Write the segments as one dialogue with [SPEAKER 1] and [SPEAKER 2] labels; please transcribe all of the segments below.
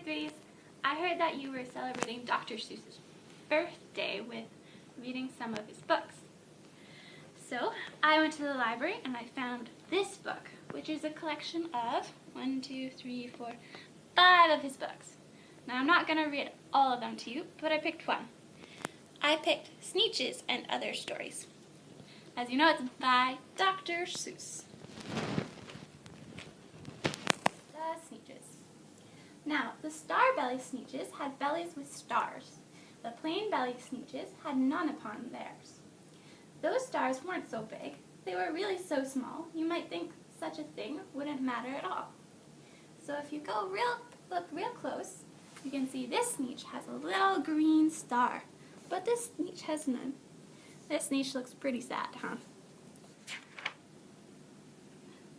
[SPEAKER 1] Grace. I heard that you were celebrating Dr. Seuss's birthday with reading some of his books. So I went to the library and I found this book, which is a collection of 5 of his books. Now I'm not going to read all of them to you, but I picked one. I picked Sneetches and Other Stories. As you know, it's by Dr. Seuss. Sneetches. Now, the star-belly Sneetches had bellies with stars. The plain-belly Sneetches had none upon theirs. Those stars weren't so big. They were really so small, you might think such a thing wouldn't matter at all. So if you look real close, you can see this Sneetch has a little green star, but this Sneetch has none. This Sneetch looks pretty sad, huh?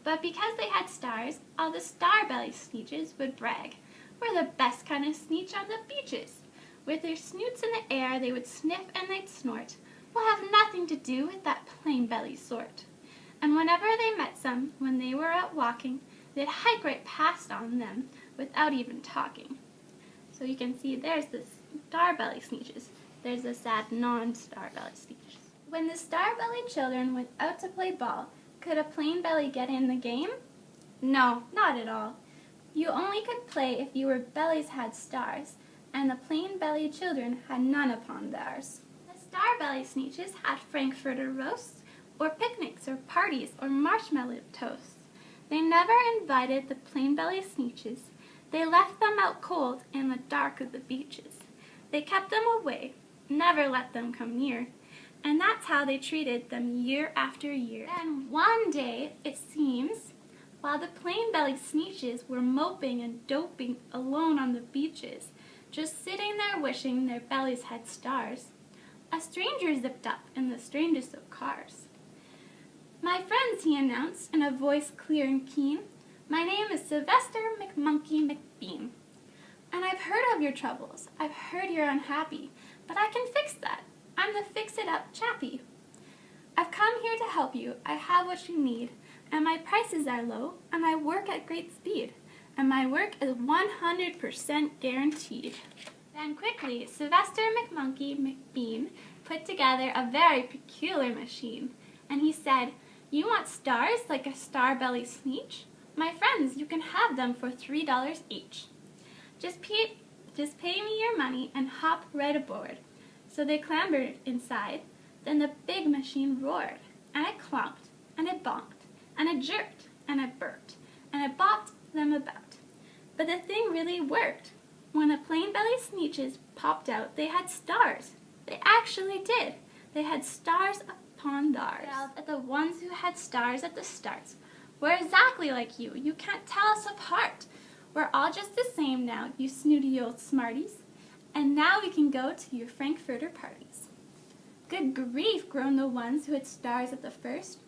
[SPEAKER 1] But because they had stars, all the star-belly Sneetches would brag. We're the best kind of Sneetch on the beaches. With their snoots in the air, they would sniff and they'd snort. We'll have nothing to do with that plain-belly sort. And whenever they met some, when they were out walking, they'd hike right past on them without even talking. So you can see there's the star-belly Sneetches. There's the sad non-star-belly Sneetches. When the star-belly children went out to play ball, could a plain belly get in the game? No, not at all. You only could play if your bellies had stars, and the plain belly children had none upon theirs. The star-belly Sneetches had frankfurter roasts, or picnics, or parties, or marshmallow toasts. They never invited the plain belly Sneetches. They left them out cold in the dark of the beaches. They kept them away, never let them come near. And that's how they treated them year after year. And one day, it seems, while the plain-belly Sneetches were moping and doping alone on the beaches, just sitting there wishing their bellies had stars, a stranger zipped up in the strangest of cars. "My friends," he announced in a voice clear and keen, "my name is Sylvester McMonkey McBean. And I've heard of your troubles. I've heard you're unhappy, but I can fix that. I'm the fix-it-up chappie. I've come here to help you. I have what you need, and my prices are low, and I work at great speed, and my work is 100% guaranteed." Then quickly, Sylvester McMonkey McBean put together a very peculiar machine, and he said, "You want stars like a star-belly Sneetch? My friends, you can have them for $3 each. Just pay me your money and hop right aboard." So they clambered inside. Then the big machine roared, and it clonked, and it bonked, and it jerked, and it burped, and it bopped them about. But the thing really worked. When the plain-belly Sneetches popped out, they had stars. They actually did. They had stars upon theirs. That the ones who had stars at the starts were exactly like you. You can't tell us apart. We're all just the same now, you snooty old smarties. And now we can go to your frankfurter parties. "Good grief," groaned the ones who had stars at the first.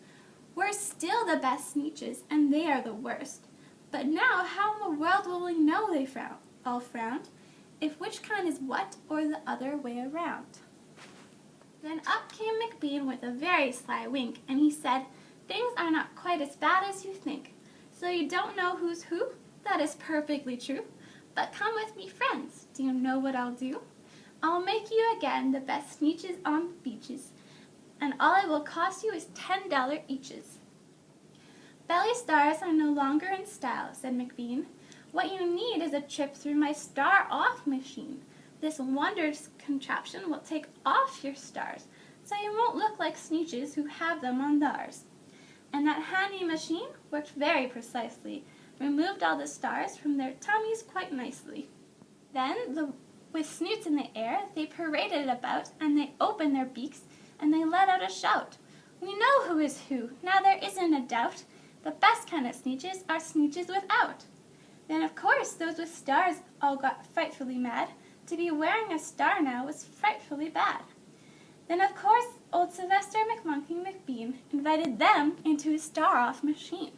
[SPEAKER 1] "We're still the best Sneetches, and they are the worst. But now how in the world will we know?" they all frowned, "if which kind is what, or the other way around." Then up came McBean with a very sly wink, and he said, "Things are not quite as bad as you think. So you don't know who's who? That is perfectly true. But come with me, friends. Do you know what I'll do? I'll make you again the best Sneetches on the beaches, and all it will cost you is $10 eaches." "Belly stars are no longer in style," said McBean. "What you need is a trip through my star-off machine. This wondrous contraption will take off your stars, so you won't look like Sneetches who have them on theirs." And that handy machine worked very precisely, removed all the stars from their tummies quite nicely. Then, with snoots in the air, they paraded about, and they opened their beaks, and they let out a shout. "We know who is who, now there isn't a doubt. The best kind of Sneetches are Sneetches without." Then, of course, those with stars all got frightfully mad. To be wearing a star now was frightfully bad. Then, of course, old Sylvester McMonkey McBean invited them into his star-off machine.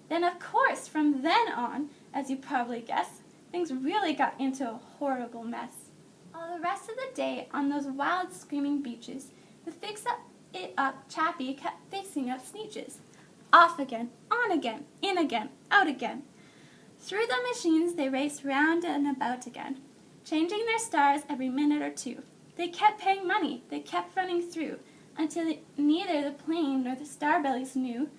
[SPEAKER 1] Then, of course, from then on, as you probably guess, things really got into a horrible mess. All the rest of the day, on those wild screaming beaches, the fix-it-up chappie kept fixing up Sneetches. Off again, on again, in again, out again. Through the machines they raced round and about again, changing their stars every minute or two. They kept paying money, they kept running through, until neither the plane nor the Starbellies knew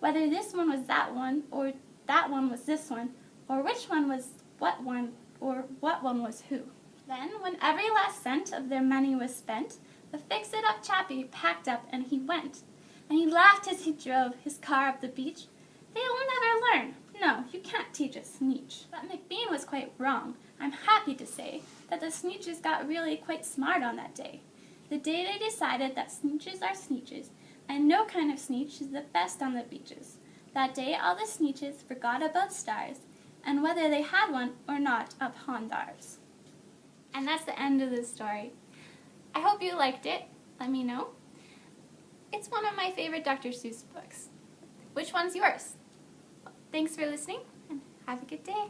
[SPEAKER 1] whether this one was that one, or that one was this one, or which one was what one, or what one was who. Then, when every last cent of their money was spent, the fix-it-up chappie packed up and he went. And he laughed as he drove his car up the beach. They will never learn. No, you can't teach a Sneetch. But McBean was quite wrong. I'm happy to say that the Sneetches got really quite smart on that day. The day they decided that Sneetches are Sneetches, and no kind of Sneetch is the best on the beaches. That day all the Sneetches forgot about stars, and whether they had one or not upon theirs. And that's the end of the story. I hope you liked it. Let me know. It's one of my favorite Dr. Seuss books. Which one's yours? Thanks for listening, and have a good day.